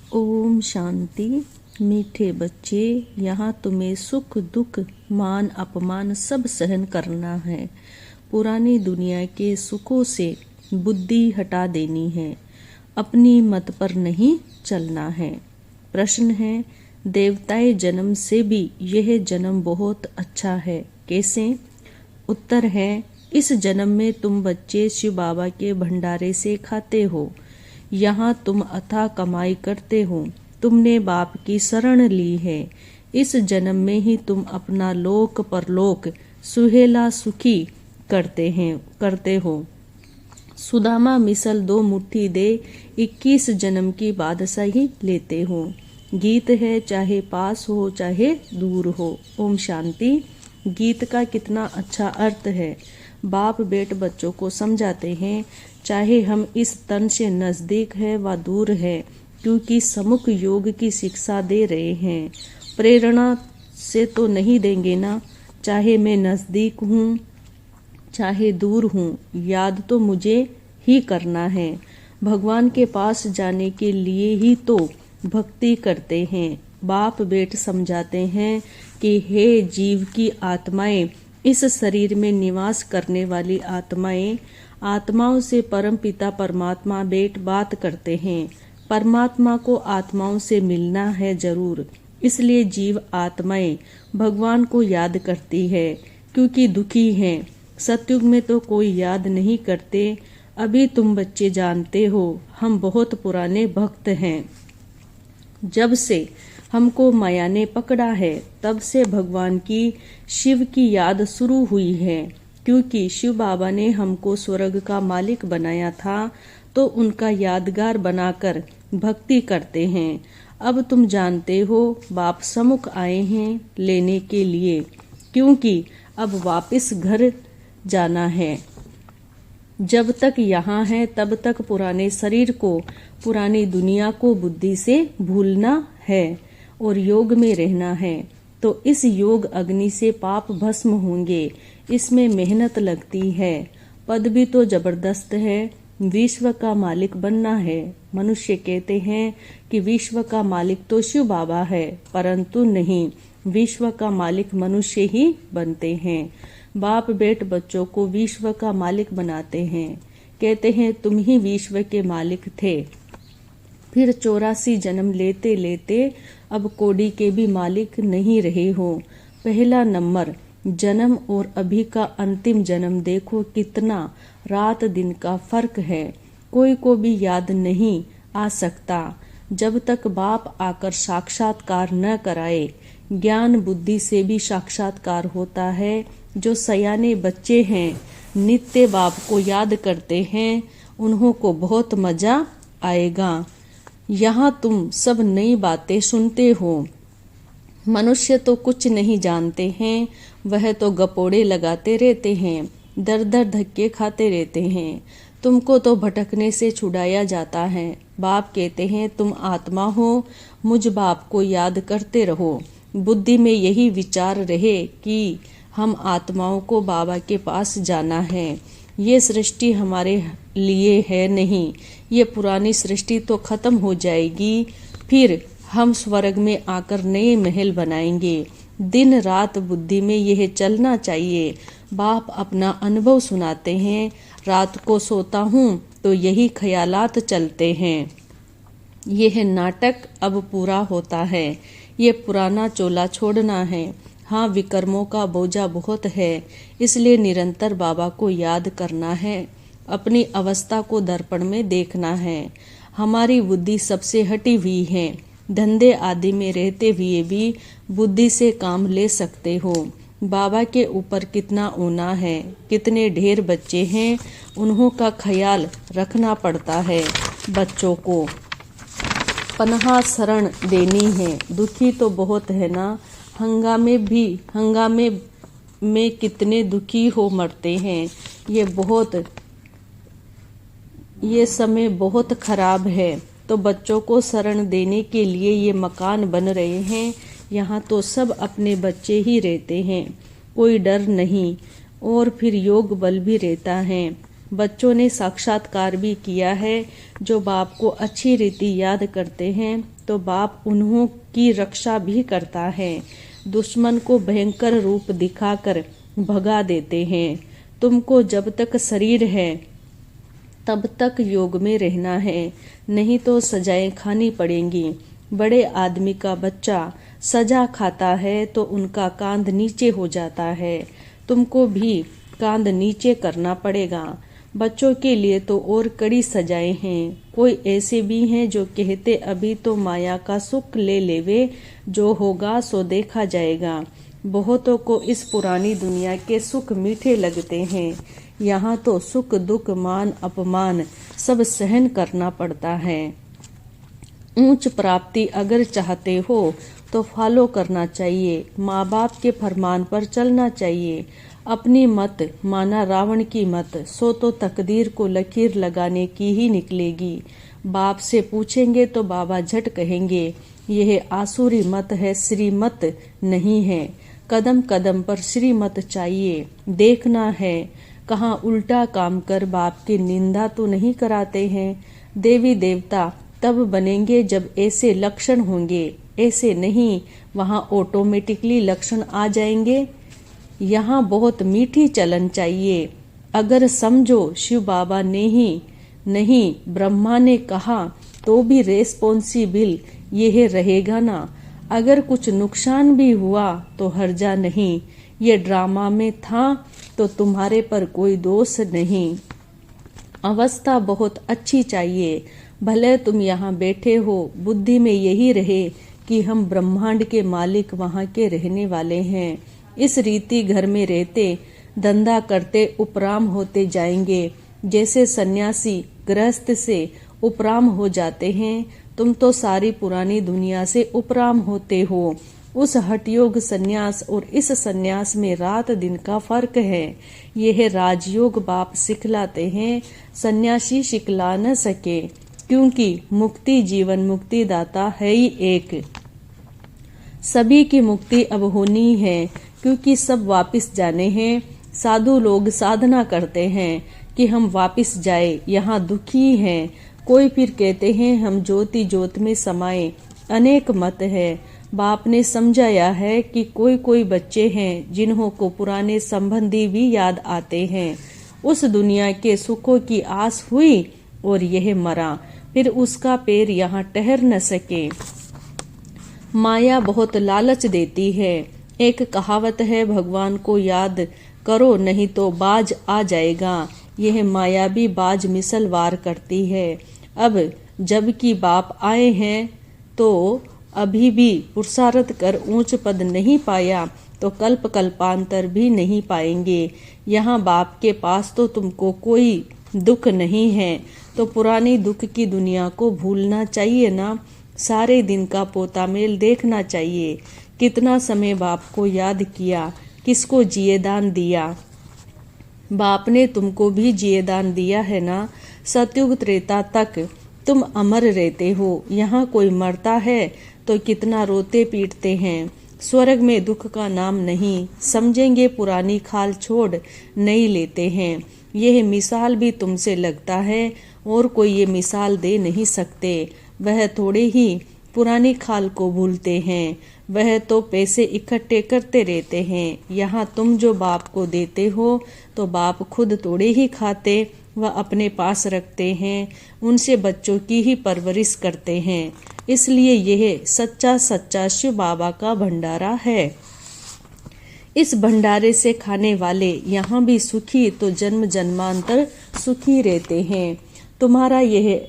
ओम शांति। मीठे बच्चे, यहाँ तुम्हें सुख दुख मान अपमान सब सहन करना है। पुरानी दुनिया के सुखों से बुद्धि हटा देनी है, अपनी मत पर नहीं चलना है। प्रश्न है, देवताए जन्म से भी यह जन्म बहुत अच्छा है, कैसे? उत्तर है, इस जन्म में तुम बच्चे शिव बाबा के भंडारे से खाते हो। यहाँ तुम अथाह कमाई करते हो, तुमने बाप की शरण ली है। इस जन्म में ही तुम अपना लोक परलोक सुहेला सुखी करते हो। सुदामा मिसल 2 मुट्ठी दे 21 जन्म की बादशाही लेते हो। गीत है चाहे पास हो चाहे दूर हो। ओम शांति। गीत का कितना अच्छा अर्थ है। बाप बेट बच्चों को समझाते हैं, चाहे हम इस तन से नजदीक है व दूर है, क्योंकि सम्मुख योग की शिक्षा दे रहे हैं। प्रेरणा से तो नहीं देंगे ना, चाहे मैं नजदीक हूँ चाहे दूर हूँ, याद तो मुझे ही करना है। भगवान के पास जाने के लिए ही तो भक्ति करते हैं। बाप बेट समझाते हैं कि हे जीव की आत्माएं, इस शरीर में निवास करने वाली आत्माओं से परम पिता परमात्मा बेट बात करते हैं। परमात्मा को आत्माओं से मिलना है जरूर, इसलिए जीव आत्माएं भगवान को याद करती है, क्योंकि दुखी हैं। सतयुग में तो कोई याद नहीं करते। अभी तुम बच्चे जानते हो, हम बहुत पुराने भक्त हैं। जब से हमको माया ने पकड़ा है, तब से भगवान की शिव की याद शुरू हुई है। क्योंकि शिव बाबा ने हमको स्वर्ग का मालिक बनाया था, तो उनका यादगार बनाकर भक्ति करते हैं। अब तुम जानते हो, बाप सम्मुख आए हैं लेने के लिए, क्योंकि अब वापस घर जाना है। जब तक यहाँ है तब तक पुराने शरीर को, पुरानी दुनिया को बुद्धि से भूलना है और योग में रहना है। तो इस योग अग्नि से पाप भस्म होंगे। इसमें मेहनत लगती है। पद भी तो जबरदस्त है। विश्व का मालिक बनना है। मनुष्य कहते हैं कि विश्व का मालिक तो शिव बाबा है, परंतु नहीं, विश्व का मालिक मनुष्य ही बनते हैं। बाप बेट बच्चों को विश्व का मालिक बनाते हैं। कहते हैं तुम ही विश्व के मालिक थे। फिर 84 जन्म लेते लेते अब कोड़ी के भी मालिक नहीं रहे हो। पहला नंबर जन्म और अभी का अंतिम जन्म देखो, कितना रात दिन का फर्क है। कोई को भी याद नहीं आ सकता जब तक बाप आकर साक्षात्कार न कराए। ज्ञान बुद्धि से भी साक्षात्कार होता है। जो सयाने बच्चे हैं, नित्य बाप को याद करते हैं, उन्हों को बहुत मजा आएगा। यहाँ तुम सब नई बातें सुनते हो। मनुष्य तो कुछ नहीं जानते हैं, वह तो गपोड़े लगाते रहते हैं, दर दर धक्के खाते रहते हैं। तुमको तो भटकने से छुड़ाया जाता है। बाप कहते हैं तुम आत्मा हो, मुझ बाप को याद करते रहो। बुद्धि में यही विचार रहे कि हम आत्माओं को बाबा के पास जाना है। ये सृष्टि हमारे लिए है नहीं, ये पुरानी सृष्टि तो खत्म हो जाएगी। फिर हम स्वर्ग में आकर नए महल बनाएंगे। दिन रात बुद्धि में यह चलना चाहिए। बाप अपना अनुभव सुनाते हैं। रात को सोता हूँ तो यही ख्यालात चलते हैं। यह नाटक अब पूरा होता है। ये पुराना चोला छोड़ना है। हाँ, विकर्मों का बोझा बहुत है, इसलिए निरंतर बाबा को याद करना है। अपनी अवस्था को दर्पण में देखना है। हमारी बुद्धि सबसे हटी हुई है। धंधे आदि में रहते हुए भी बुद्धि से काम ले सकते हो। बाबा के ऊपर कितना ऊना है, कितने ढेर बच्चे हैं, उन्हों का ख्याल रखना पड़ता है। बच्चों को पनाह शरण देनी है। दुखी तो बहुत है ना, हंगामे में कितने दुखी हो मरते हैं। ये समय बहुत खराब है। तो बच्चों को शरण देने के लिए ये मकान बन रहे हैं। यहाँ तो सब अपने बच्चे ही रहते हैं, कोई डर नहीं। और फिर योग बल भी रहता है। बच्चों ने साक्षात्कार भी किया है। जो बाप को अच्छी रीति याद करते हैं तो बाप उन्हों की रक्षा भी करता है। दुश्मन को भयंकर रूप दिखाकर भगा देते हैं। तुमको जब तक शरीर है तब तक योग में रहना है, नहीं तो सजाएं खानी पड़ेंगी। बड़े आदमी का बच्चा सजा खाता है तो उनका कांध नीचे हो जाता है। तुमको भी कांध नीचे करना पड़ेगा। बच्चों के लिए तो और कड़ी सजाएं हैं। कोई ऐसे भी हैं जो कहते अभी तो माया का सुख ले लेवे, जो होगा सो देखा जाएगा। बहुतों को इस पुरानी दुनिया के सुख मीठे लगते हैं। यहाँ तो सुख दुख मान अपमान सब सहन करना पड़ता है। ऊंच प्राप्ति अगर चाहते हो तो फॉलो करना चाहिए। माँ बाप के फरमान पर चलना चाहिए। अपनी मत माना रावण की मत, सो तो तकदीर को लकीर लगाने की ही निकलेगी। बाप से पूछेंगे तो बाबा झट कहेंगे यह आसुरी मत है, श्रीमत नहीं है। कदम कदम पर श्रीमत चाहिए। देखना है कहाँ उल्टा काम कर बाप की निंदा तो नहीं कराते हैं। देवी देवता तब बनेंगे जब ऐसे लक्षण होंगे, ऐसे नहीं वहाँ ऑटोमेटिकली लक्षण आ जाएंगे। यहाँ बहुत मीठी चलन चाहिए। अगर समझो शिव बाबा ने ही नहीं ब्रह्मा ने कहा तो भी रेस्पॉन्सिबल यह रहेगा ना। अगर कुछ नुकसान भी हुआ तो हर्जा नहीं, ये ड्रामा में था तो तुम्हारे पर कोई दोष नहीं। अवस्था बहुत अच्छी चाहिए। भले तुम यहाँ बैठे हो, बुद्धि में यही रहे कि हम ब्रह्मांड के मालिक वहाँ के रहने वाले हैं। इस रीति घर में रहते धंधा करते उपराम होते जाएंगे। जैसे सन्यासी गृहस्थ से उपराम हो जाते हैं, तुम तो सारी पुरानी दुनिया से उपराम होते हो। उस हठयोग सन्यास और इस सन्यास में रात दिन का फर्क है। यह राजयोग बाप सिखलाते हैं, सन्यासी सिखला न सके, क्योंकि मुक्ति जीवन मुक्ति दाता है ही एक। सभी की मुक्ति अब होनी है, क्योंकि सब वापिस जाने हैं। साधु लोग साधना करते हैं कि हम वापिस जाए, यहाँ दुखी हैं। कोई फिर कहते हैं हम ज्योति ज्योत में समाये। अनेक मत है। बाप ने समझाया है कि कोई कोई बच्चे हैं जिन्हों को पुराने संबंधी भी याद आते हैं। उस दुनिया के सुखों की आस हुई और यह मरा, फिर उसका पैर यहाँ ठहर न सके। माया बहुत लालच देती है। एक कहावत है, भगवान को याद करो नहीं तो बाज आ जाएगा। यह माया भी बाज मिसल वार करती है। अब जबकि बाप आए हैं तो अभी भी पुरुषार्थ कर ऊंच पद नहीं पाया तो कल्प कल्पांतर भी नहीं पाएंगे। यहाँ बाप के पास तो तुमको कोई दुख नहीं है, तो पुरानी दुख की दुनिया को भूलना चाहिए ना। सारे दिन का पोता मेल देखना चाहिए। कितना समय बाप को याद किया, किसको जियेदान दिया। बाप ने तुमको भी जियेदान दिया है ना। सतयुग त्रेता तक तुम अमर रहते हो। यहाँ कोई मरता है तो कितना रोते पीटते हैं। स्वर्ग में दुख का नाम नहीं। समझेंगे पुरानी खाल छोड़ नई लेते हैं। यह मिसाल भी तुमसे लगता है और कोई ये मिसाल दे नहीं सकते। वह थोड़े ही पुरानी खाल को भूलते हैं। वह तो पैसे इकट्ठे करते रहते हैं। यहाँ तुम जो बाप को देते हो तो बाप खुद थोड़े ही खाते व अपने पास रखते हैं। उनसे बच्चों की ही परवरिश करते हैं। इसलिए यह सच्चा सच्चा शिव बाबा का भंडारा है। इस भंडारे से खाने वाले यहाँ भी सुखी तो जन्म जन्मांतर सुखी रहते हैं। तुम्हारा यह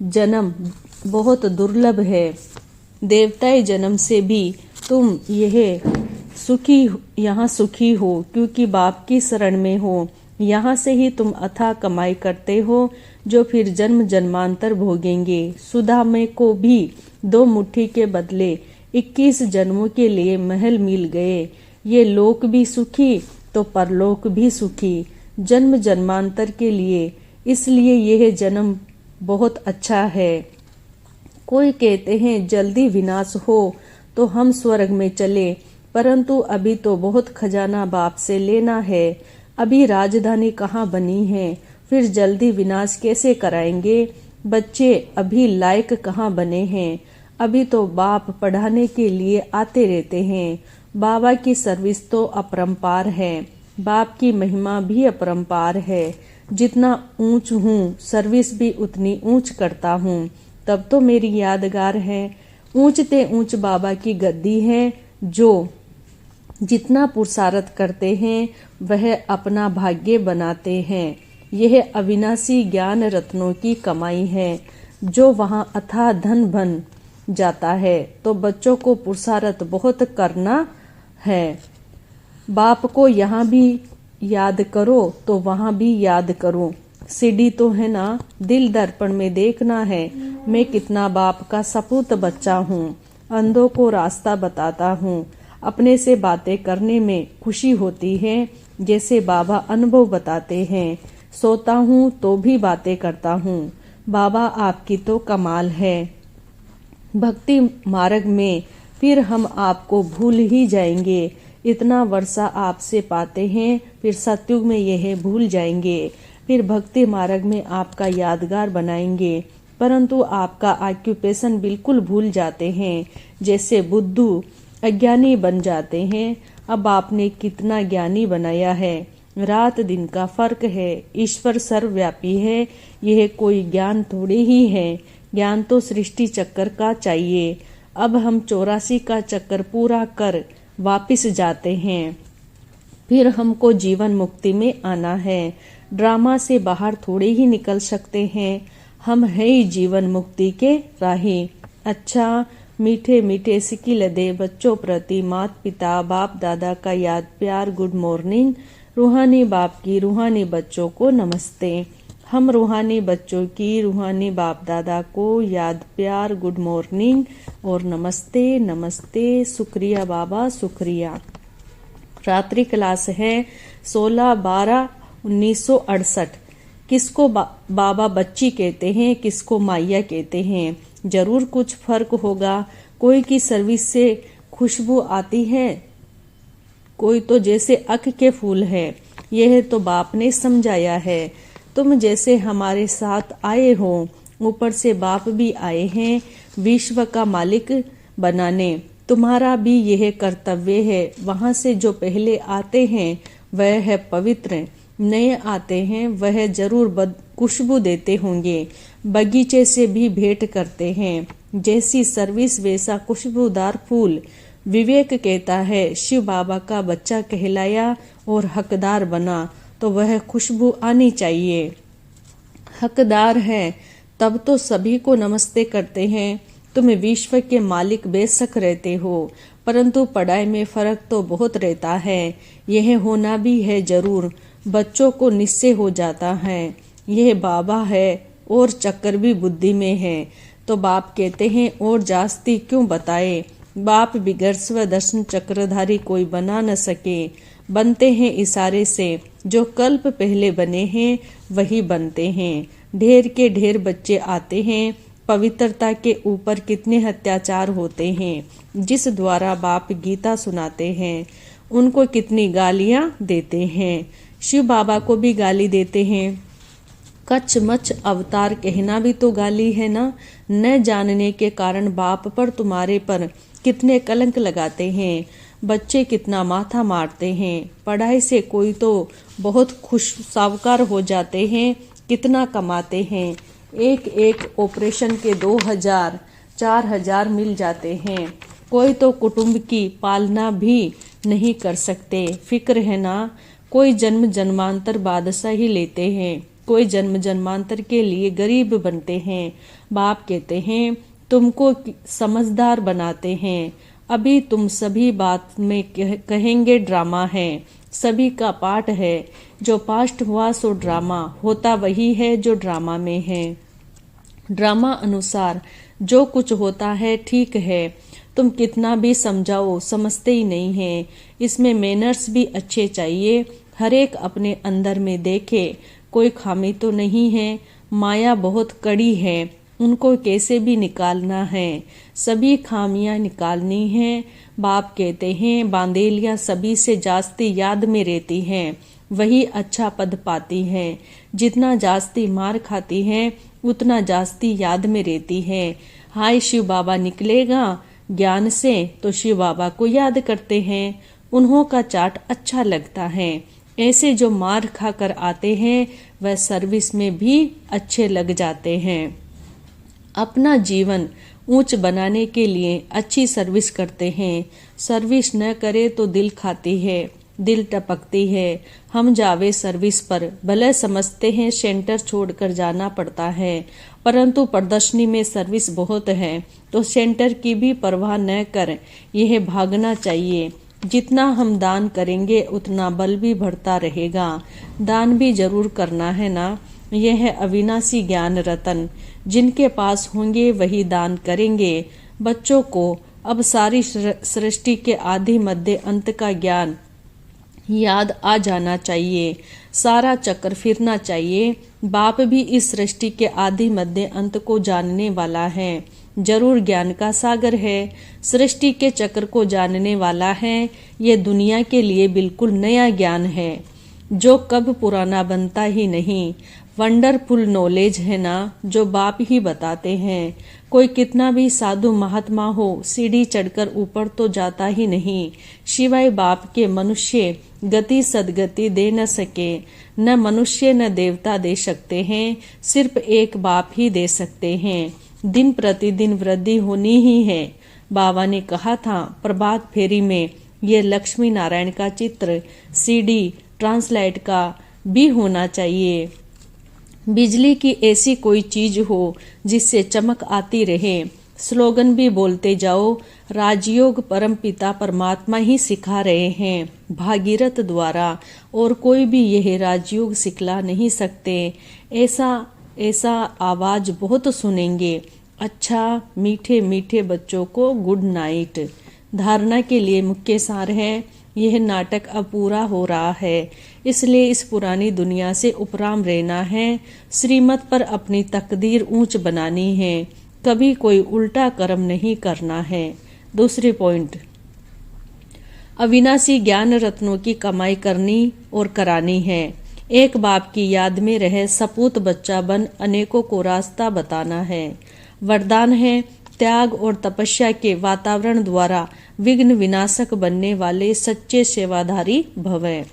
जन्म बहुत दुर्लभ है। देवताएं जन्म से भी तुम यहाँ सुखी हो, क्योंकि बाप की शरण में हो। यहाँ से ही तुम अथाह कमाई करते हो, जो फिर जन्म जन्मांतर भोगेंगे। सुधा में को भी 2 मुट्ठी के बदले 21 जन्मों के लिए महल मिल गए। ये लोक भी सुखी तो परलोक भी सुखी, जन्म जन्मांतर के लिए। इसलिए यह जन्म बहुत अच्छा है। कोई कहते हैं जल्दी विनाश हो तो हम स्वर्ग में चले, परंतु अभी तो बहुत खजाना बाप से लेना है। अभी राजधानी कहाँ बनी है, फिर जल्दी विनाश कैसे कराएंगे। बच्चे अभी लायक कहाँ बने हैं, अभी तो बाप पढ़ाने के लिए आते रहते हैं। बाबा की सर्विस तो अपरंपार है, बाप की महिमा भी अपरंपार है। जितना ऊंच हूँ सर्विस भी उतनी ऊंच करता हूँ, तब तो मेरी यादगार है। ऊंचते ऊंच बाबा की गद्दी है, जो जितना पुरुषार्थ करते हैं वह अपना भाग्य बनाते हैं। यह अविनाशी ज्ञान रत्नों की कमाई है, जो वहाँ अथाह धन बन जाता है। तो बच्चों को पुरुषार्थ बहुत करना है। बाप को यहाँ भी याद करो तो वहाँ भी याद करो। सीढ़ी तो है ना, दिल दर्पण में देखना है मैं कितना बाप का सपूत बच्चा हूँ। अंधों को रास्ता बताता हूँ, अपने से बातें करने में खुशी होती है, जैसे बाबा अनुभव बताते हैं। सोता हूँ तो भी बातें करता हूँ। बाबा आपकी तो कमाल है। भक्ति मार्ग में फिर हम आपको भूल ही जाएंगे। इतना वर्षा आपसे पाते हैं, फिर सतयुग में यह भूल जाएंगे। फिर भक्ति मार्ग में आपका यादगार बनाएंगे, परंतु आपका ऑक्यूपेशन बिल्कुल भूल जाते हैं। जैसे बुद्धू अज्ञानी बन जाते हैं। अब आपने कितना ज्ञानी बनाया है। रात दिन का फर्क है। ईश्वर सर्वव्यापी है, यह कोई ज्ञान थोड़े ही है। ज्ञान तो सृष्टि चक्कर का चाहिए। अब हम 84 का चक्कर पूरा कर वापिस जाते हैं, फिर हमको जीवन मुक्ति में आना है। ड्रामा से बाहर थोड़े ही निकल सकते हैं, हम है ही जीवन मुक्ति के राही। अच्छा, मीठे मीठे सिकिल दे बच्चों प्रति माता पिता बाप दादा का याद प्यार गुड मॉर्निंग। रूहानी बाप की रूहानी बच्चों को नमस्ते। हम रूहानी बच्चों की रूहानी बाप दादा को याद प्यार गुड मॉर्निंग और नमस्ते नमस्ते। शुक्रिया बाबा शुक्रिया। रात्रि क्लास है 16/12/1968। किसको बाबा बच्ची कहते हैं, किसको माइया कहते हैं, जरूर कुछ फर्क होगा। कोई की सर्विस से खुशबू आती है, कोई तो जैसे अख के फूल है। यह तो बाप ने समझाया है। तुम जैसे हमारे साथ आए हो, ऊपर से बाप भी आए हैं विश्व का मालिक बनाने। तुम्हारा भी यह कर्तव्य है। वहां से जो पहले आते हैं वह है पवित्र, नए आते हैं वह जरूर खुशबू देते होंगे। बगीचे से भी भेंट करते हैं। जैसी सर्विस वैसा खुशबूदार फूल। विवेक कहता है शिव बाबा का बच्चा कहलाया और हकदार बना तो वह खुशबू आनी चाहिए। हकदार है तब तो सभी को नमस्ते करते हैं। तुम विश्व के मालिक बेशक रहते हो, परंतु पढ़ाई में फर्क तो बहुत रहता है। यह होना भी है जरूर। बच्चों को निश्चय हो जाता है यह बाबा है और चक्कर भी बुद्धि में है, तो बाप कहते हैं और जास्ती क्यों बताए। बाप बिगड़ स्वदर्शन चक्रधारी कोई बना न सके। बनते हैं इशारे से, जो कल्प पहले बने हैं वही बनते हैं। ढेर के ढेर बच्चे आते हैं। पवित्रता के ऊपर कितने अत्याचार होते हैं। जिस द्वारा बाप गीता सुनाते हैं उनको कितनी गालियां देते हैं। शिव बाबा को भी गाली देते हैं। कच्छ मच्छ अवतार कहना भी तो गाली है ना। न जानने के कारण बाप पर तुम्हारे पर कितने कलंक लगाते हैं। बच्चे कितना माथा मारते हैं। पढ़ाई से कोई तो बहुत खुश सावकार हो जाते हैं, कितना कमाते हैं। एक एक ऑपरेशन के 2000-4000 मिल जाते हैं। कोई तो कुटुंब की पालना भी नहीं कर सकते। फिक्र है ना। कोई जन्म जन्मांतर बादशाही लेते हैं, कोई जन्म जन्मांतर के लिए गरीब बनते हैं। बाप कहते हैं तुमको समझदार बनाते हैं। अभी तुम सभी बात में कहेंगे ड्रामा है, सभी का पाठ है। जो पास्ट हुआ सो ड्रामा होता वही है जो ड्रामा में है। ड्रामा अनुसार जो कुछ होता है ठीक है। तुम कितना भी समझाओ समझते ही नहीं है। इसमें मैनर्स भी अच्छे चाहिए। हर एक अपने अंदर में देखे, कोई खामी तो नहीं है। माया बहुत कड़ी है, उनको कैसे भी निकालना है। सभी खामियां निकालनी है। बाप कहते हैं बांदेलियां सभी से जास्ती याद में रहती हैं। वही अच्छा पद पाती है। जितना जास्ती मार खाती है उतना जास्ती याद में रहती है। हाय शिव बाबा निकलेगा ज्ञान से तो शिव बाबा को याद करते हैं। उन्हों का चाट अच्छा लगता है। ऐसे जो मार खाकर आते हैं वह सर्विस में भी अच्छे लग जाते हैं। अपना जीवन ऊंच बनाने के लिए अच्छी सर्विस करते हैं। सर्विस न करे तो दिल खाती है, दिल टपकती है। हम जावे सर्विस पर, भले समझते हैं सेंटर छोड़कर जाना पड़ता है, परंतु प्रदर्शनी में सर्विस बहुत है तो सेंटर की भी परवाह न कर यह भागना चाहिए। जितना हम दान करेंगे उतना बल भी बढ़ता रहेगा। दान भी जरूर करना है ना। यह है अविनाशी ज्ञान रतन। जिनके पास होंगे वही दान करेंगे। बच्चों को अब सारी सृष्टि के आदि मध्य अंत का ज्ञान याद आ जाना चाहिए। सारा चक्र फिरना चाहिए। बाप भी इस सृष्टि के आदि मध्य अंत को जानने वाला है। जरूर ज्ञान का सागर है। सृष्टि के चक्र को जानने वाला है। ये दुनिया के लिए बिल्कुल नया ज्ञान है जो कब पुराना बनता ही नहीं। वंडरफुल नॉलेज है ना जो बाप ही बताते हैं। कोई कितना भी साधु महात्मा हो सीढ़ी चढ़कर ऊपर तो जाता ही नहीं। शिवाय बाप के मनुष्य गति सदगति दे न सके। न मनुष्य न देवता दे सकते हैं, सिर्फ एक बाप ही दे सकते हैं। दिन प्रतिदिन वृद्धि होनी ही है। बाबा ने कहा था प्रभात फेरी में ये लक्ष्मी नारायण का चित्र सीडी ट्रांसलाइट का भी होना चाहिए। बिजली की ऐसी कोई चीज हो जिससे चमक आती रहे। स्लोगन भी बोलते जाओ। राजयोग परम पिता परमात्मा ही सिखा रहे हैं भागीरथ द्वारा, और कोई भी यह राजयोग सिखला नहीं सकते। ऐसा आवाज बहुत सुनेंगे। अच्छा मीठे मीठे बच्चों को गुड नाइट। धारणा के लिए मुख्य सार है यह नाटक अब पूरा हो रहा है, इसलिए इस पुरानी दुनिया से उपराम रहना है। श्रीमत पर अपनी तकदीर ऊंच बनानी है। कभी कोई उल्टा कर्म नहीं करना है। दूसरी पॉइंट, अविनाशी ज्ञान रत्नों की कमाई करनी और करानी है। एक बाप की याद में रहे सपूत बच्चा बन अनेकों को रास्ता बताना है। वरदान है त्याग और तपस्या के वातावरण द्वारा विघ्न विनाशक बनने वाले सच्चे सेवाधारी भवें।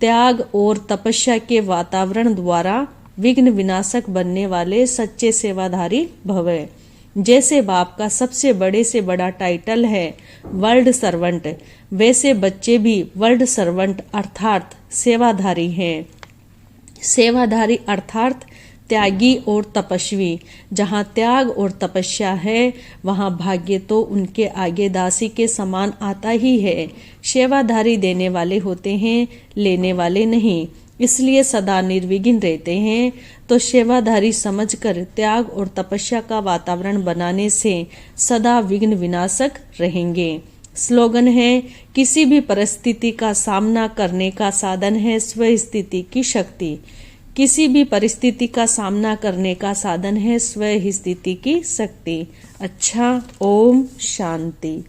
त्याग और तपस्या के वातावरण द्वारा विघ्न विनाशक बनने वाले सच्चे सेवाधारी भवें। जैसे बाप का सबसे बड़े से बड़ा टाइटल है वर्ल्ड सर्वेंट, वैसे बच्चे भी वर्ल्ड सर्वेंट अर्थात सेवाधारी हैं। सेवाधारी अर्थात त्यागी और तपस्वी। जहाँ त्याग और तपस्या है वहाँ भाग्य तो उनके आगे दासी के समान आता ही है। सेवाधारी देने वाले होते हैं, लेने वाले नहीं, इसलिए सदा निर्विघ्न रहते हैं। तो सेवाधारी समझकर त्याग और तपस्या का वातावरण बनाने से सदा विघ्न विनाशक रहेंगे। स्लोगन है किसी भी परिस्थिति का सामना करने का साधन है स्वस्थिति की शक्ति। किसी भी परिस्थिति का सामना करने का साधन है स्व स्थिति की शक्ति। अच्छा, ओम शांति।